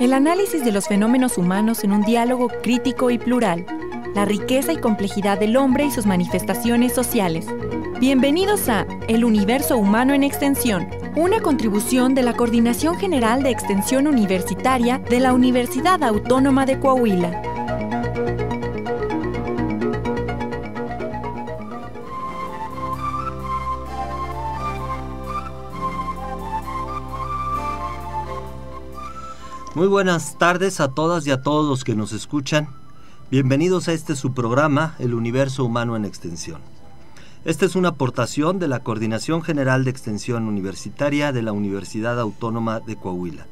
El análisis de los fenómenos humanos en un diálogo crítico y plural. La riqueza y complejidad del hombre y sus manifestaciones sociales. Bienvenidos a El Universo Humano en Extensión, una contribución de la Coordinación General de Extensión Universitaria de la Universidad Autónoma de Coahuila. Muy buenas tardes a todas y a todos los que nos escuchan. Bienvenidos a su programa, El Universo Humano en Extensión. Esta es una aportación de la Coordinación General de Extensión Universitaria de la Universidad Autónoma de Coahuila.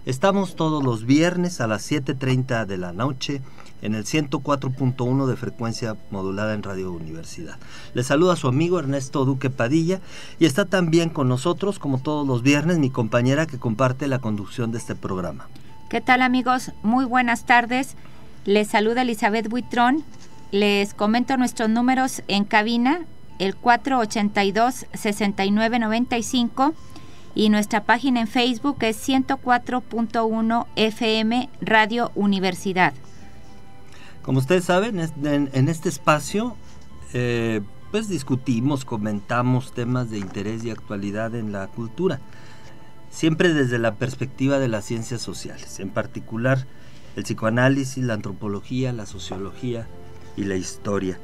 Estamos todos los viernes a las 7:30 de la noche en el 104.1 de frecuencia modulada en Radio Universidad. Les saluda su amigo Ernesto Duque Padilla y está también con nosotros, como todos los viernes, mi compañera que comparte la conducción de este programa. ¿Qué tal, amigos? Muy buenas tardes. Les saluda Elizabeth Buitrón. Les comento nuestros números en cabina, el 482-6995, y nuestra página en Facebook es 104.1 FM Radio Universidad. Como ustedes saben, en este espacio pues discutimos, comentamos temas de interés y actualidad en la cultura, siempre desde la perspectiva de las ciencias sociales, en particular el psicoanálisis, la antropología, la sociología y la historia.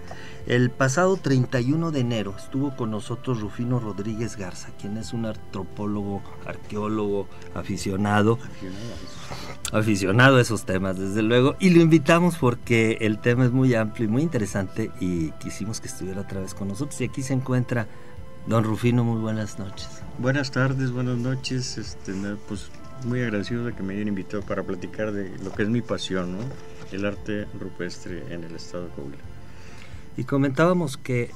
El pasado 31 de enero estuvo con nosotros Rufino Rodríguez Garza, quien es un antropólogo, arqueólogo, aficionado a esos temas, desde luego, y lo invitamos porque el tema es muy amplio y muy interesante y quisimos que estuviera otra vez con nosotros. Y aquí se encuentra don Rufino. Muy buenas noches. Buenas tardes, buenas noches. Pues muy agradecido de que me hayan invitado para platicar de lo que es mi pasión, ¿no? El arte rupestre en el estado de Coahuila. Y comentábamos que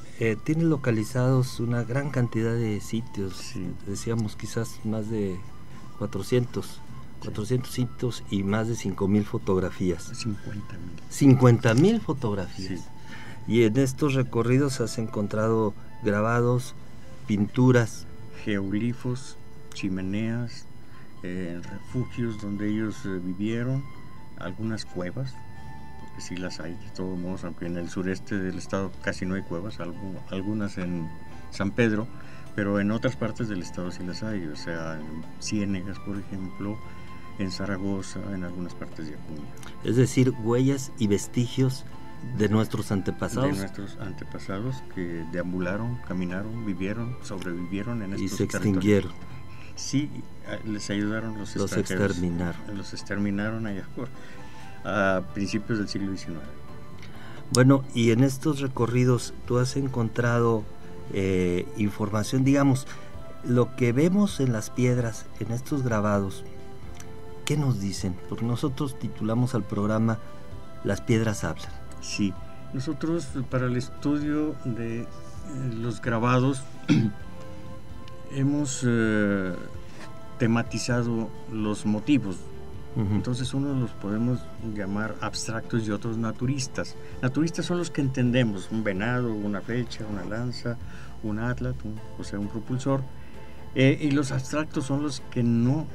tiene localizados una gran cantidad de sitios, sí. Decíamos quizás más de 400 sitios y más de 5,000 fotografías. 50,000 fotografías. Sí. Y en estos recorridos has encontrado grabados, pinturas, geoglifos, chimeneas, refugios donde ellos vivieron, algunas cuevas, porque sí las hay de todos modos, aunque en el sureste del estado casi no hay cuevas, algunas en San Pedro, pero en otras partes del estado sí las hay, o sea, en Ciénegas, por ejemplo, en Zaragoza, en algunas partes de Acuña. Es decir, huellas y vestigios de nuestros antepasados. De nuestros antepasados que deambularon, caminaron, vivieron, sobrevivieron en estos y se extinguieron. Sí, les ayudaron los exterminaron. Los exterminaron allá a principios del siglo XIX. Bueno, y en estos recorridos tú has encontrado información, digamos, lo que vemos en las piedras, en estos grabados, ¿qué nos dicen? Porque nosotros titulamos al programa Las piedras hablan. Sí, nosotros para el estudio de los grabados hemos tematizado los motivos. Uh-huh. Entonces unos los podemos llamar abstractos y otros naturistas. Naturistas son los que entendemos, un venado, una flecha, una lanza, un atlas, un propulsor, y los abstractos son los que no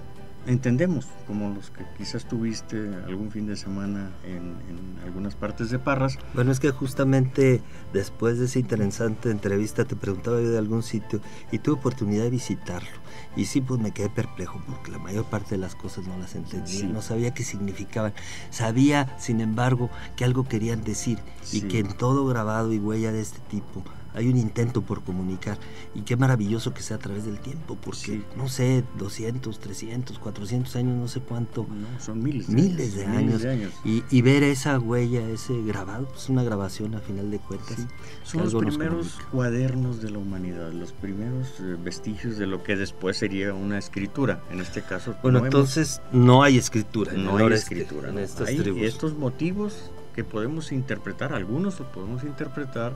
entendemos, como los que quizás tuviste algún fin de semana en algunas partes de Parras. Bueno, es que justamente después de esa interesante entrevista te preguntaba yo de algún sitio y tuve oportunidad de visitarlo. Y sí, pues me quedé perplejo porque la mayor parte de las cosas no las entendía, sí. No sabía qué significaban. Sabía, sin embargo, que algo querían decir, sí. Y que en todo grabado y huella de este tipo hay un intento por comunicar, y qué maravilloso que sea a través del tiempo, porque, sí. No sé, 200, 300, 400 años, no sé cuánto. No, son miles de años. Y ver esa huella, ese grabado, pues una grabación a final de cuentas. Sí. Son los primeros cuadernos de la humanidad, los primeros vestigios de lo que después sería una escritura, en este caso. Bueno, entonces no hay escritura. No hay escritura. En estas tribus. Estos motivos que podemos interpretar, algunos los podemos interpretar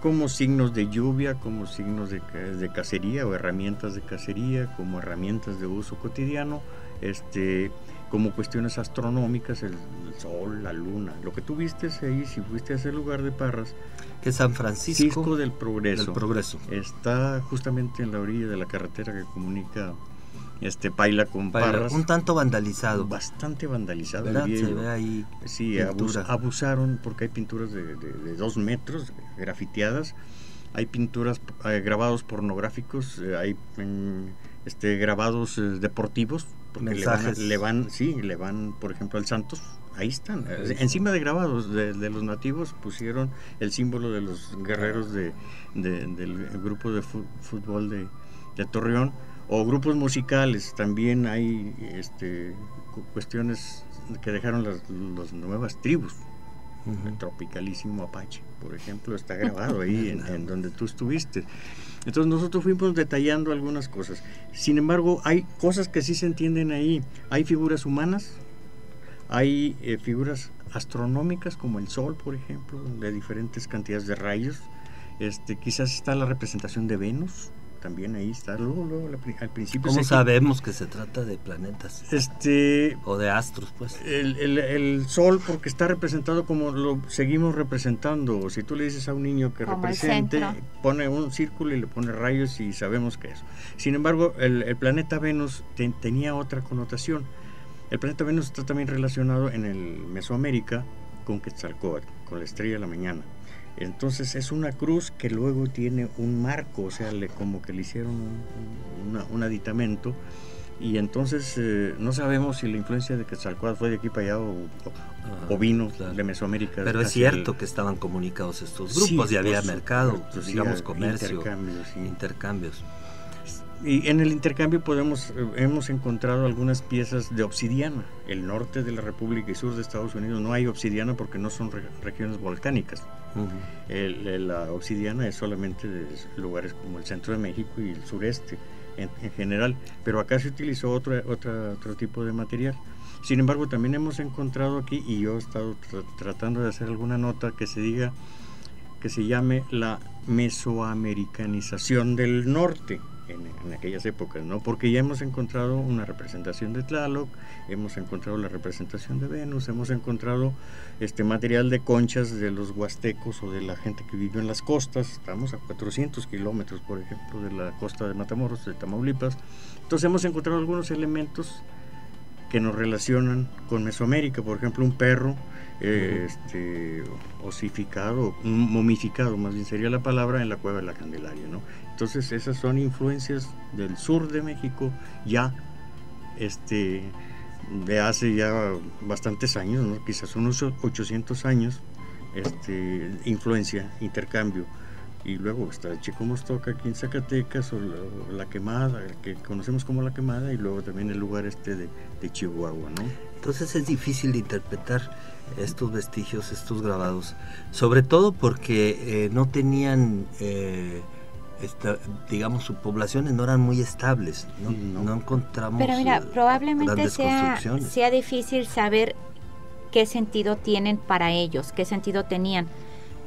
como signos de lluvia, como signos de cacería o herramientas de cacería, como herramientas de uso cotidiano, como cuestiones astronómicas, el sol, la luna. Lo que tú viste ahí, si fuiste a ese lugar de Parras, que es San Francisco del Progreso. Está justamente en la orilla de la carretera que comunica paila con parras. Un tanto vandalizado. Bastante vandalizado. ¿Verdad? Se ve ahí. Sí, abusaron porque hay pinturas de 2 metros grafiteadas, hay pinturas, grabados pornográficos, hay grabados deportivos, porque le van, por ejemplo, al Santos. Ahí están, encima de grabados de los nativos pusieron el símbolo de los guerreros del grupo de fútbol de Torreón, o grupos musicales. También hay cuestiones que dejaron las nuevas tribus. El Tropicalísimo Apache, por ejemplo, está grabado ahí en donde tú estuviste. Entonces nosotros fuimos detallando algunas cosas. Sin embargo, hay cosas que sí se entienden ahí. Hay figuras humanas, hay figuras astronómicas como el Sol, por ejemplo, de diferentes cantidades de rayos. Quizás está la representación de Venus, también ahí está. Luego al principio. ¿Cómo sabemos que se trata de planetas? O de astros, pues. El Sol, porque está representado como lo seguimos representando. Si tú le dices a un niño que como represente, pone un círculo y le pone rayos y sabemos que es eso. Sin embargo, el planeta Venus tenía otra connotación. El planeta Venus está también relacionado en el Mesoamérica con Quetzalcóatl, con la estrella de la mañana. Entonces es una cruz que luego tiene un marco, o sea, como que le hicieron un aditamento, y entonces no sabemos si la influencia de Quetzalcóatl fue de aquí para allá o vino de Mesoamérica. Pero es cierto que estaban comunicados estos grupos, y había mercado, digamos, comercio, intercambios. Y en el intercambio hemos encontrado algunas piezas de obsidiana. El norte de la República y sur de Estados Unidos no hay obsidiana porque no son regiones volcánicas. La obsidiana es solamente de lugares como el centro de México y el sureste en general, pero acá se utilizó otro tipo de material. Sin embargo, también hemos encontrado aquí, y yo he estado tratando de hacer alguna nota que se llame la mesoamericanización del norte en aquellas épocas, ¿no? Porque ya hemos encontrado una representación de Tlaloc, hemos encontrado la representación de Venus, hemos encontrado material de conchas de los huastecos o de la gente que vivió en las costas. Estamos a 400 kilómetros, por ejemplo, de la costa de Matamoros, de Tamaulipas. Entonces hemos encontrado algunos elementos que nos relacionan con Mesoamérica, por ejemplo, un perro osificado, momificado, más bien sería la palabra, en la cueva de la Candelaria, ¿no? Entonces esas son influencias del sur de México, ya de hace ya bastantes años, ¿no? Quizás unos 800 años, influencia, intercambio. Y luego está Chico Mostoca aquí en Zacatecas, o la Quemada, que conocemos como la Quemada, y luego también el lugar de Chihuahua, ¿no? Entonces es difícil de interpretar estos vestigios, estos grabados, sobre todo porque no tenían, digamos, sus poblaciones no eran muy estables, no encontramos. Pero mira, probablemente sea difícil saber qué sentido tienen para ellos, qué sentido tenían.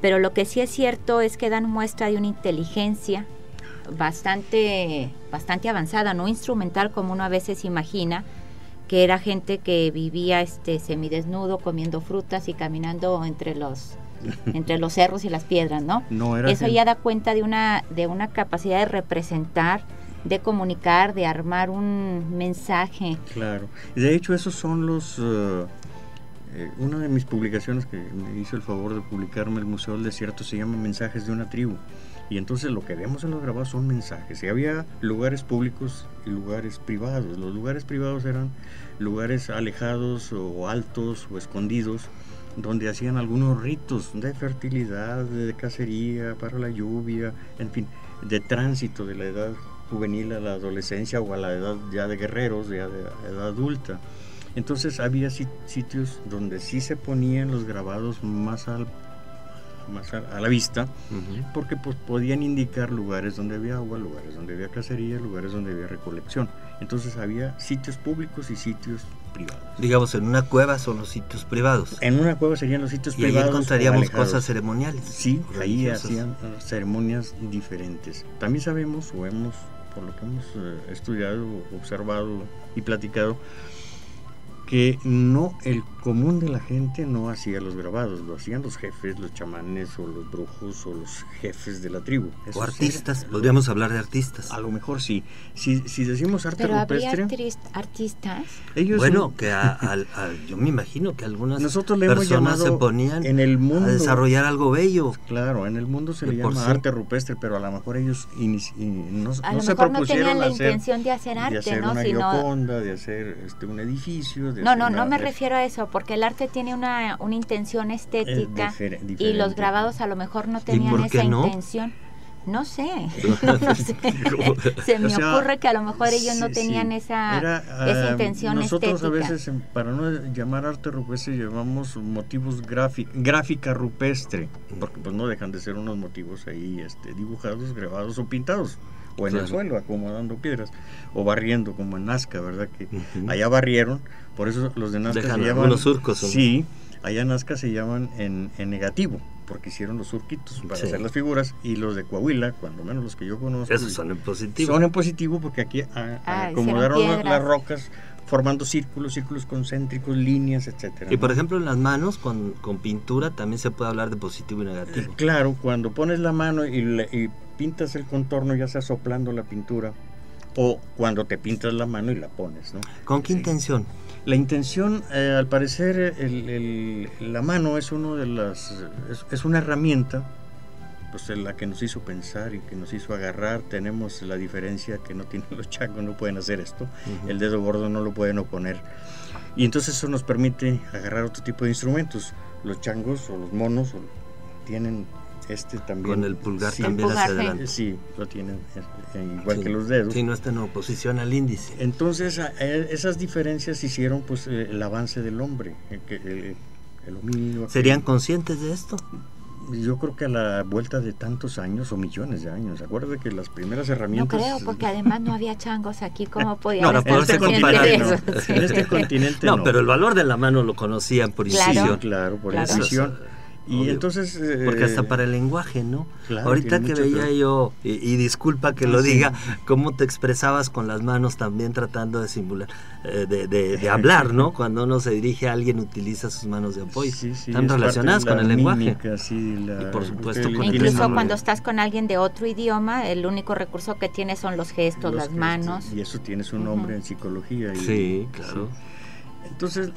Pero lo que sí es cierto es que dan muestra de una inteligencia bastante avanzada, no instrumental como uno a veces imagina, que era gente que vivía semidesnudo, comiendo frutas y caminando entre los cerros y las piedras, ¿no? Eso ya da cuenta de una capacidad de representar, de comunicar, de armar un mensaje. Claro. De hecho, esos son los... una de mis publicaciones que me hizo el favor de publicarme el Museo del Desierto se llama Mensajes de una tribu, y entonces lo que vemos en los grabados son mensajes. Y había lugares públicos y lugares privados. Los lugares privados eran lugares alejados o altos o escondidos, donde hacían algunos ritos de fertilidad, de cacería, para la lluvia, en fin, de tránsito de la edad juvenil a la adolescencia o a la edad ya de guerreros, ya de edad adulta. Entonces había sitios donde sí se ponían los grabados más a la vista, porque pues podían indicar lugares donde había agua, lugares donde había cacería, lugares donde había recolección. Entonces había sitios públicos y sitios privados. Digamos, en una cueva son los sitios privados. En una cueva serían los sitios privados. Y ahí encontraríamos cosas ceremoniales. Sí, ahí hacían ceremonias diferentes. También sabemos, por lo que hemos estudiado, observado y platicado, que no el común de la gente no hacía los grabados, lo hacían los jefes, los chamanes o los brujos o los jefes de la tribu. Eso o artistas, podríamos hablar de artistas. A lo mejor sí. Si decimos arte rupestre... ¿Pero habría artistas? Ellos bueno, que yo me imagino que algunas personas se ponían en el mundo, a desarrollar algo bello. Claro, en el mundo se le llama arte rupestre, pero a lo mejor ellos no se propusieron no tenían la intención de hacer arte, de hacer una Gioconda, de hacer un edificio. No me refiero a eso, porque el arte tiene una intención estética y los grabados a lo mejor no tenían esa intención. No sé. Se me ocurre que a lo mejor ellos no tenían esa intención nosotros estética. Nosotros a veces, para no llamar arte rupestre, llamamos motivos gráfica rupestre, porque pues no dejan de ser unos motivos ahí dibujados, grabados o pintados, o en el suelo, acomodando piedras, o barriendo, como en Nazca, ¿verdad? Que allá barrieron, por eso los de Nazca se llaman... unos surcos. Sí, allá en Nazca se llaman en negativo, porque hicieron los surquitos para hacer las figuras, y los de Coahuila, cuando menos los que yo conozco... Esos son en positivo. Son en positivo porque aquí acomodaron las rocas formando círculos concéntricos, líneas, etcétera. Y por ejemplo en las manos con pintura también se puede hablar de positivo y negativo. Claro, cuando pones la mano y pintas el contorno, ya sea soplando la pintura, o cuando te pintas la mano y la pones, ¿no? ¿Con qué intención? La intención, al parecer, la mano es es una herramienta, pues la que nos hizo pensar y que nos hizo agarrar. Tenemos la diferencia que no tienen los changos, no pueden hacer esto, el dedo gordo no lo pueden oponer, y entonces eso nos permite agarrar otro tipo de instrumentos. Los changos o los monos tienen también. Con el pulgar también hacia adelante. Sí, lo tienen igual que los dedos. Sí, no está en oposición al índice. Entonces, esas diferencias hicieron pues el avance del hombre, el homínido. ¿Serían conscientes de esto? Yo creo que a la vuelta de tantos años o millones de años. Acuérdate que las primeras herramientas... No creo, porque además no había changos aquí. ¿Cómo podían estar conscientes de eso? En este continente no. Pero el valor de la mano lo conocían por incisión. Claro, por incisión. Y obvio. Entonces... porque hasta para el lenguaje, ¿no? Claro, ahorita que veía yo, y disculpa que lo diga, cómo te expresabas con las manos también tratando de simular, de hablar, ¿no? Cuando uno se dirige a alguien utiliza sus manos de apoyo. Están relacionadas con el lenguaje. Y por supuesto con incluso cuando estás con alguien de otro idioma, el único recurso que tienes son los gestos, las manos. Y eso tiene su nombre en psicología. Sí, claro. Entonces,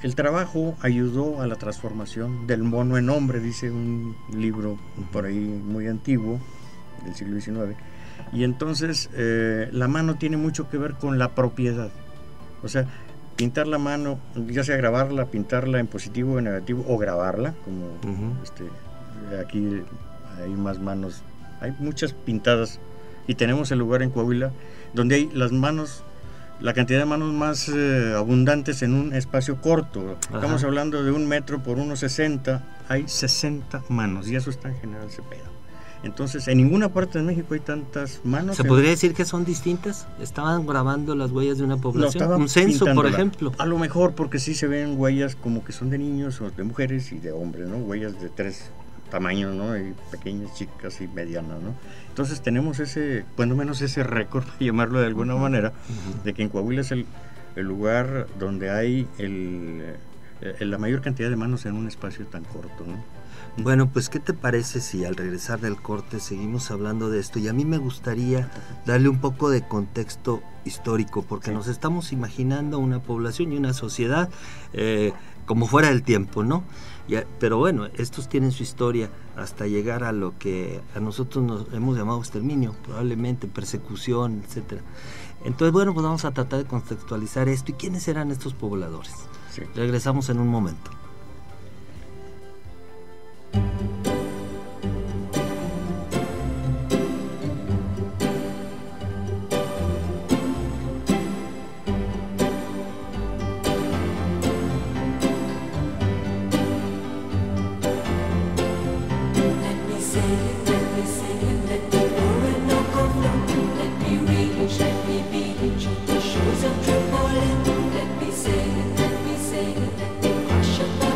el trabajo ayudó a la transformación del mono en hombre, dice un libro por ahí muy antiguo, del siglo XIX. Y entonces la mano tiene mucho que ver con la propiedad. O sea, pintar la mano, ya sea grabarla, pintarla en positivo o en negativo, o grabarla, como aquí hay más manos, hay muchas pintadas, y tenemos el lugar en Coahuila donde hay las manos, la cantidad de manos más abundantes en un espacio corto. Estamos hablando de 1 metro por 1,60, hay 60 manos, y eso está en General Cepeda. Entonces, en ninguna parte de México hay tantas manos. ¿Se podría decir que son distintas? ¿Estaban grabando las huellas de una población? ¿Un censo, por ejemplo? A lo mejor, porque sí se ven huellas como que son de niños o de mujeres y de hombres, ¿no? Huellas de 3 tamaños, ¿no? Y pequeñas, chicas y medianas, ¿no? Entonces tenemos cuando menos ese récord, para llamarlo de alguna manera, de que en Coahuila es el lugar donde hay la mayor cantidad de manos en un espacio tan corto, ¿no? Bueno, pues ¿qué te parece si al regresar del corte seguimos hablando de esto? Y a mí me gustaría darle un poco de contexto histórico, porque nos estamos imaginando una población y una sociedad como fuera del tiempo, ¿no? Pero bueno, estos tienen su historia hasta llegar a lo que a nosotros nos hemos llamado exterminio, probablemente persecución, etcétera. Entonces, bueno, pues vamos a tratar de contextualizar esto. ¿Y quiénes eran estos pobladores? Regresamos en un momento. Let me say, let me crush up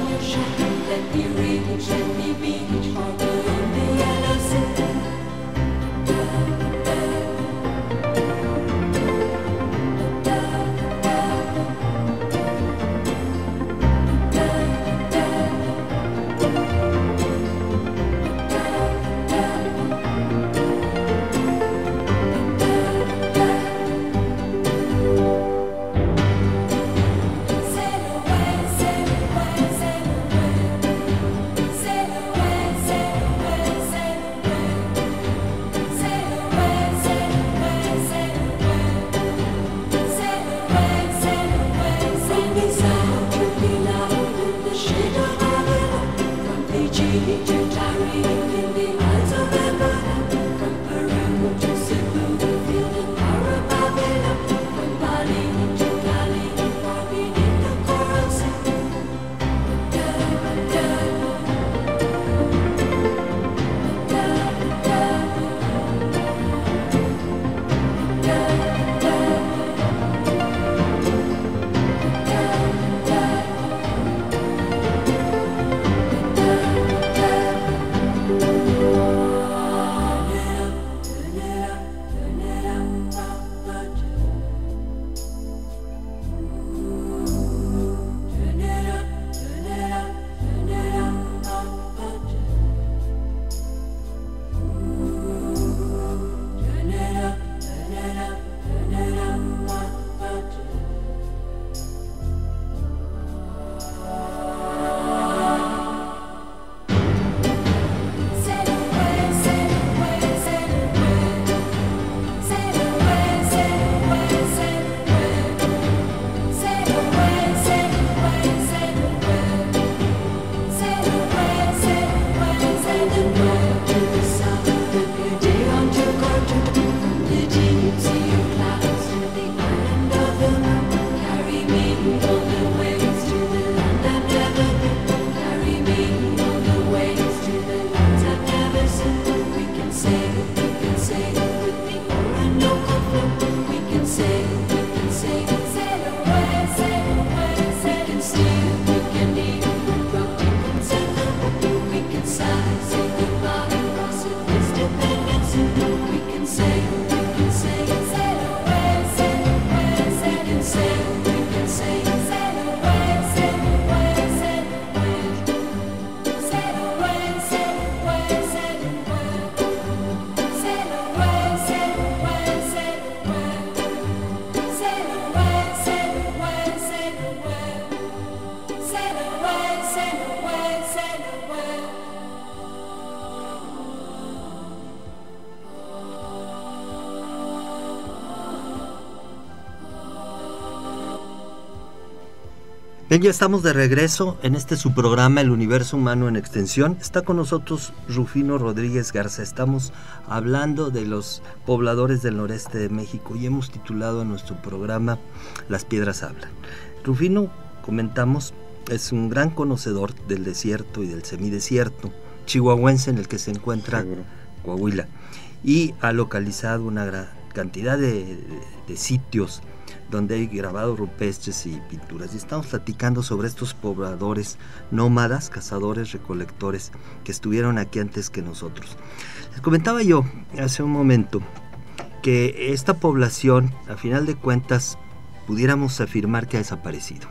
Bien, ya estamos de regreso en este su programa El Universo Humano en Extensión. Está con nosotros Rufino Rodríguez Garza. Estamos hablando de los pobladores del noreste de México y hemos titulado a nuestro programa Las Piedras Hablan. Rufino, comentamos, es un gran conocedor del desierto y del semidesierto chihuahuense en el que se encuentra Coahuila, y ha localizado una gran cantidad de sitios donde hay grabados rupestres y pinturas, y estamos platicando sobre estos pobladores nómadas, cazadores, recolectores que estuvieron aquí antes que nosotros. Les comentaba yo hace un momento que esta población, a final de cuentas, pudiéramos afirmar que ha desaparecido.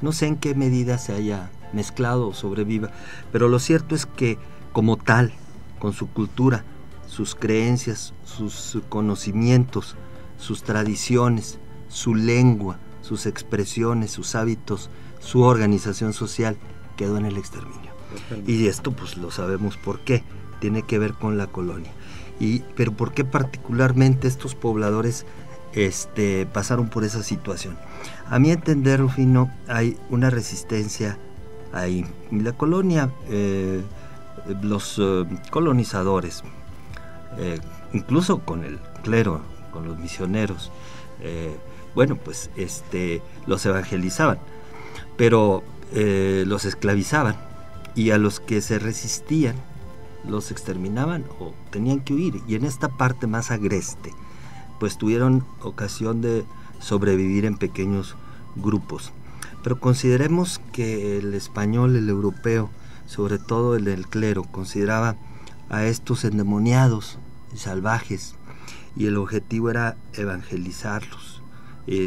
No sé en qué medida se haya mezclado o sobreviva, pero lo cierto es que como tal, con su cultura, sus creencias, sus conocimientos, sus tradiciones, su lengua, sus expresiones, sus hábitos, su organización social, quedó en el exterminio. Y esto pues lo sabemos por qué, tiene que ver con la colonia. Pero ¿por qué particularmente estos pobladores pasaron por esa situación? A mi entender, Rufino, hay una resistencia ahí. Y la colonia, los colonizadores, incluso con el clero, con los misioneros, pues los evangelizaban, pero los esclavizaban, y a los que se resistían los exterminaban o tenían que huir. Y en esta parte más agreste, pues tuvieron ocasión de sobrevivir en pequeños grupos. Pero consideremos que el español, el europeo, sobre todo el del clero, consideraba a estos endemoniados y salvajes, y el objetivo era evangelizarlos,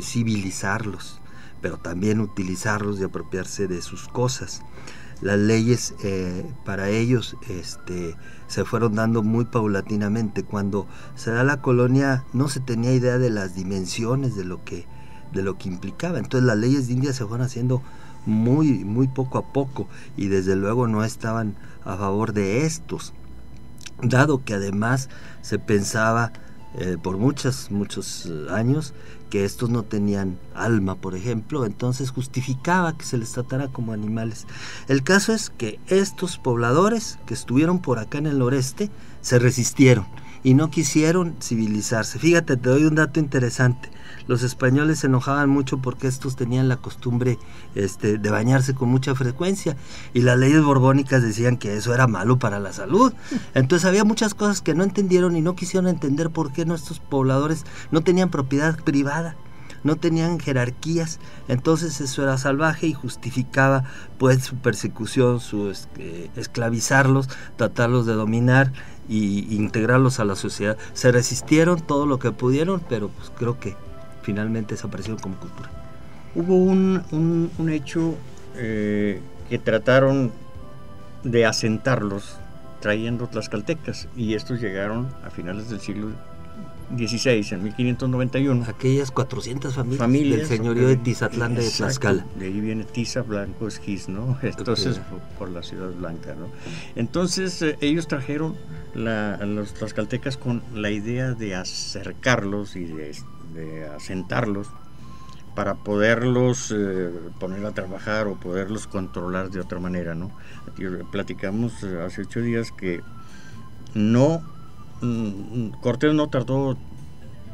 civilizarlos, pero también utilizarlos y apropiarse de sus cosas. Las leyes para ellos se fueron dando muy paulatinamente. Cuando se da la colonia no se tenía idea de las dimensiones de lo que implicaba. Entonces las leyes de India se fueron haciendo muy, muy poco a poco, y desde luego no estaban a favor de estos, dado que además se pensaba por muchos años que estos no tenían alma, por ejemplo. Entonces justificaba que se les tratara como animales. El caso es que estos pobladores que estuvieron por acá en el noreste se resistieron y no quisieron civilizarse. Fíjate, te doy un dato interesante. Los españoles se enojaban mucho porque estos tenían la costumbre de bañarse con mucha frecuencia, y las leyes borbónicas decían que eso era malo para la salud. Entonces había muchas cosas que no entendieron y no quisieron entender por qué nuestros pobladores no tenían propiedad privada, no tenían jerarquías. Entonces eso era salvaje y justificaba pues su persecución, su esclavizarlos, tratarlos de dominar y integrarlos a la sociedad. Se resistieron todo lo que pudieron, pero pues creo que finalmente desaparecieron como cultura. Hubo un hecho que trataron de asentarlos trayendo tlaxcaltecas, y estos llegaron a finales del siglo XVI, en 1591. Aquellas 400 familias del señorío de Tizatlán de Tlaxcala. De ahí viene Tiza, Blanco, Esquiz, ¿no? Entonces, por la ciudad blanca, ¿no? Entonces, ellos trajeron a los tlaxcaltecas con la idea de acercarlos y de asentarlos para poderlos poner a trabajar o poderlos controlar de otra manera, ¿no? Aquí platicamos hace 8 días que Cortés no tardó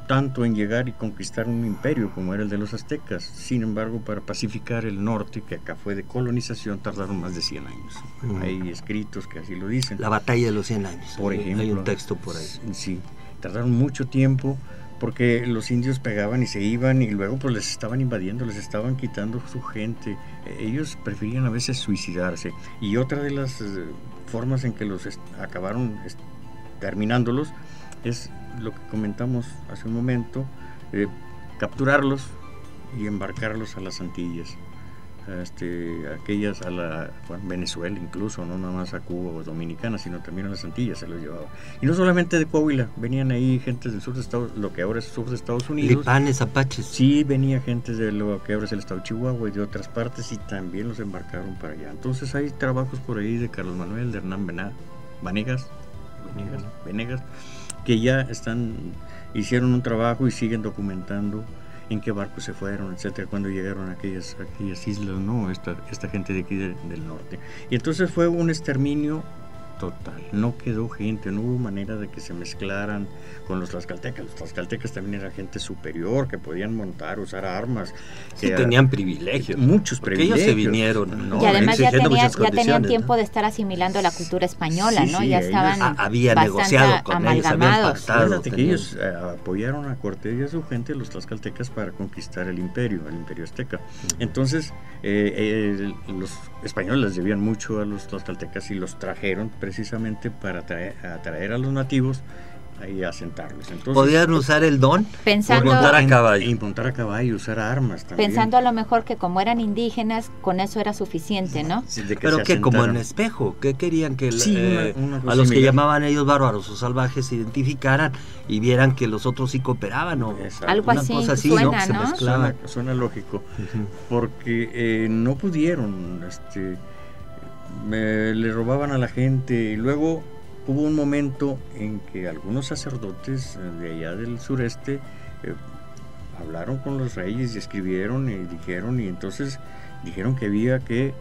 tanto en llegar y conquistar un imperio como era el de los aztecas. Sin embargo, para pacificar el norte, que acá fue de colonización, tardaron más de 100 años. Hay escritos que así lo dicen. La batalla de los 100 años. Por ejemplo. Hay un texto por ahí. Sí, tardaron mucho tiempo, porque los indios pegaban y se iban, y luego pues les estaban invadiendo, les estaban quitando su gente. Ellos preferían a veces suicidarse, y otra de las formas en que los acabaron terminándolos es lo que comentamos hace un momento, capturarlos y embarcarlos a las Antillas, aquellas Venezuela incluso, no nada más a Cuba o Dominicana, sino también a las Antillas se los llevaba. Y no solamente de Coahuila, venían ahí gentes del sur de Estados, lo que ahora es sur de Estados Unidos. Lipanes, apaches. Sí, venía gente de lo que ahora es el estado de Chihuahua y de otras partes, y también los embarcaron para allá. Entonces hay trabajos por ahí de Carlos Manuel, de Hernán Venegas, que ya hicieron un trabajo y siguen documentando en qué barco se fueron, etcétera, cuando llegaron a aquellas islas, ¿no? Esta gente de aquí del norte. Y entonces fue un exterminio total, no quedó gente, no hubo manera de que se mezclaran con los tlaxcaltecas. Los tlaxcaltecas también era gente superior, que podían montar, usar armas. Sí, tenían privilegios. Muchos privilegios. Ellos se vinieron, ¿no? Y además ya tenían tiempo, ¿no?, de estar asimilando la cultura española, ¿no? Ya estaban habían negociado con amalgamados. Fíjate que ellos apoyaron a Cortés y a su gente, los tlaxcaltecas, para conquistar el imperio azteca. Entonces, los españoles les debían mucho a los tlaxcaltecas y los trajeron precisamente para atraer a los nativos y asentarlos. Entonces, podían usar el don pensando por montar a caballo. Y montar a caballo, usar armas también. Pensando a lo mejor que como eran indígenas, con eso era suficiente, ¿no? Sí, pero que como en espejo, ¿qué querían? Que una a los que llamaban ellos bárbaros o salvajes se identificaran y vieran que los otros sí cooperaban, o algo así, cosa así, suena, ¿no? Suena lógico, porque no pudieron, le robaban a la gente, y luego hubo un momento en que algunos sacerdotes de allá del sureste hablaron con los reyes y escribieron y dijeron, y entonces dijeron que había que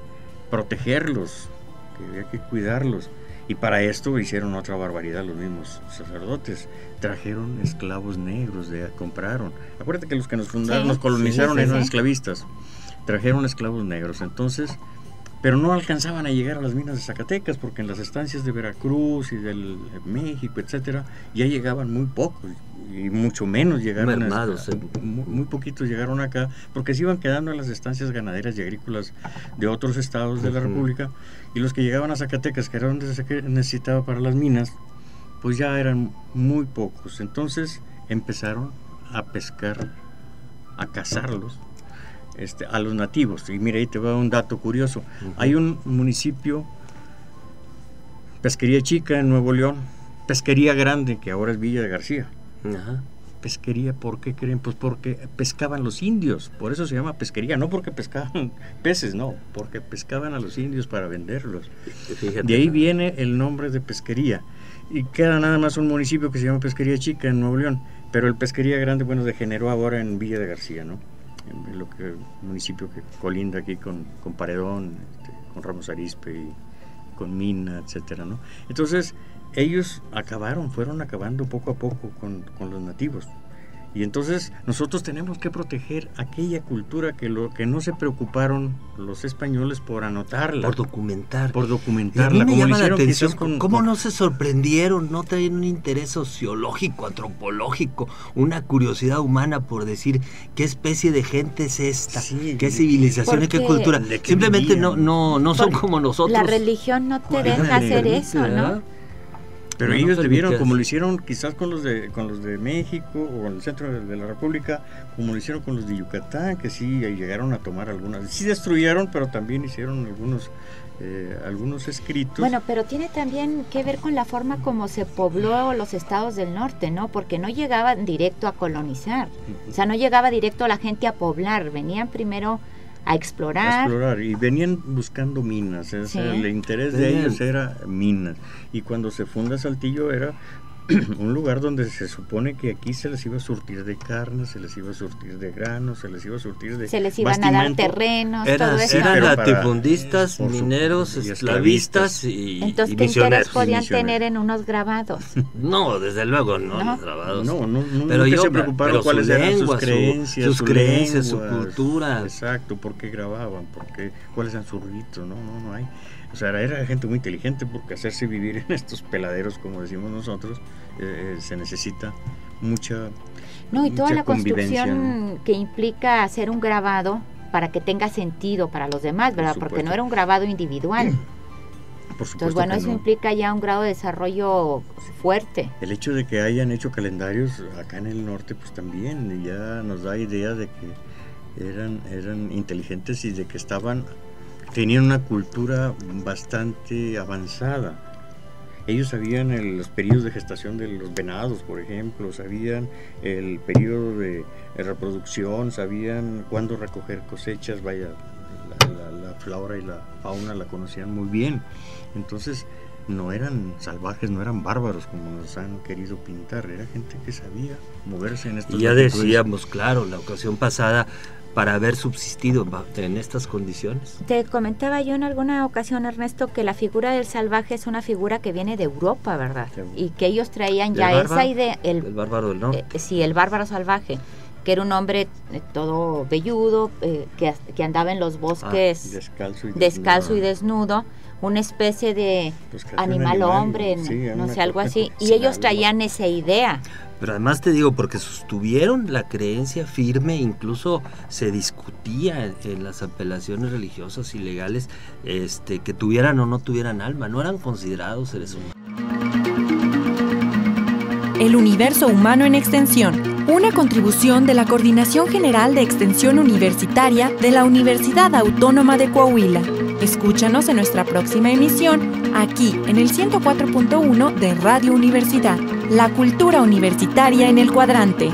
protegerlos, que había que cuidarlos, y para esto hicieron otra barbaridad los mismos sacerdotes, trajeron esclavos negros, compraron, acuérdate que los que nos fundaron, nos colonizaron eran esclavistas, trajeron esclavos negros, entonces, pero no alcanzaban a llegar a las minas de Zacatecas, porque en las estancias de Veracruz y del México, etcétera, ya llegaban muy pocos, y mucho menos llegaron muy poquitos llegaron acá, porque se iban quedando en las estancias ganaderas y agrícolas de otros estados de la República, y los que llegaban a Zacatecas, que era donde se necesitaba para las minas, pues ya eran muy pocos. Entonces empezaron a pescar, a cazarlos, a los nativos. Y mira, ahí te va un dato curioso. Hay un municipio, Pesquería Chica en Nuevo León, Pesquería Grande, que ahora es Villa de García. Pesquería, ¿por qué creen? Pues porque pescaban los indios, por eso se llama pesquería, no porque pescaban peces, no, porque pescaban a los indios para venderlos. Fíjate, de ahí viene el nombre de Pesquería. Y queda nada más un municipio que se llama Pesquería Chica en Nuevo León, pero el Pesquería Grande, bueno, degeneró ahora en Villa de García, ¿no? En lo que municipio que colinda aquí con Paredón, con Ramos Arizpe y con Mina, etcétera, ¿no? Entonces ellos fueron acabando poco a poco con los nativos. Y entonces nosotros tenemos que proteger aquella cultura que no se preocuparon los españoles por anotarla. Por documentar. Y a mí me llama la atención cómo no se sorprendieron, no traen un interés sociológico, antropológico, una curiosidad humana por decir qué especie de gente es esta, qué civilización y qué cultura. Simplemente no son como nosotros. La religión no te deja hacer eso, ¿no? Pero ellos debieron, como lo hicieron quizás con los de México o con el centro de la República, como lo hicieron con los de Yucatán, que sí llegaron a tomar algunas, sí destruyeron, pero también hicieron algunos escritos. Bueno, pero tiene también que ver con la forma como se pobló los estados del norte, ¿no? Porque no llegaban directo a colonizar, o sea, no llegaba directo la gente a poblar, venían primero a explorar, y venían buscando minas, el interés de ellos era minas, y cuando se funda Saltillo era un lugar donde se supone que aquí se les iba a surtir de carne, se les iba a surtir de granos, se les iba a surtir de se les iban a dar terrenos, todo eso. Eran latifundistas, mineros, esclavistas y entonces, y ¿qué interés podían tener en unos grabados? No, desde luego, no los grabados. No, pero ellos se preocuparon cuáles eran sus creencias, su cultura. Exacto, por qué grababan, cuáles eran sus ritos, no hay. O sea, era gente muy inteligente, porque hacerse vivir en estos peladeros, como decimos nosotros, se necesita mucha y toda la construcción que implica hacer un grabado para que tenga sentido para los demás, ¿verdad? Porque no era un grabado individual. Por supuesto. Entonces, bueno, eso implica ya un grado de desarrollo fuerte. El hecho de que hayan hecho calendarios acá en el norte, pues también ya nos da idea de que eran inteligentes y de que tenían una cultura bastante avanzada. Ellos sabían los periodos de gestación de los venados, por ejemplo, sabían el periodo de reproducción, sabían cuándo recoger cosechas, la flora y la fauna la conocían muy bien. Entonces, no eran salvajes, no eran bárbaros como nos han querido pintar, era gente que sabía moverse en estas latitudes. Y ya decíamos, claro, la ocasión pasada, para haber subsistido en estas condiciones. Te comentaba yo en alguna ocasión, Ernesto, que la figura del salvaje es una figura que viene de Europa, ¿verdad? Sí. Y que ellos traían ya esa idea. El bárbaro del norte. Sí, el bárbaro salvaje, que era un hombre todo velludo, que andaba en los bosques descalzo y desnudo, una especie de animal hombre, sí, no sé, algo así. Y ellos traían esa idea. Pero además te digo, porque sostuvieron la creencia firme, incluso se discutía en las apelaciones religiosas y legales, que tuvieran o no tuvieran alma, no eran considerados seres humanos. El universo humano en extensión, una contribución de la Coordinación General de Extensión Universitaria de la Universidad Autónoma de Coahuila. Escúchanos en nuestra próxima emisión, aquí en el 104.1 de Radio Universidad. La cultura universitaria en el cuadrante.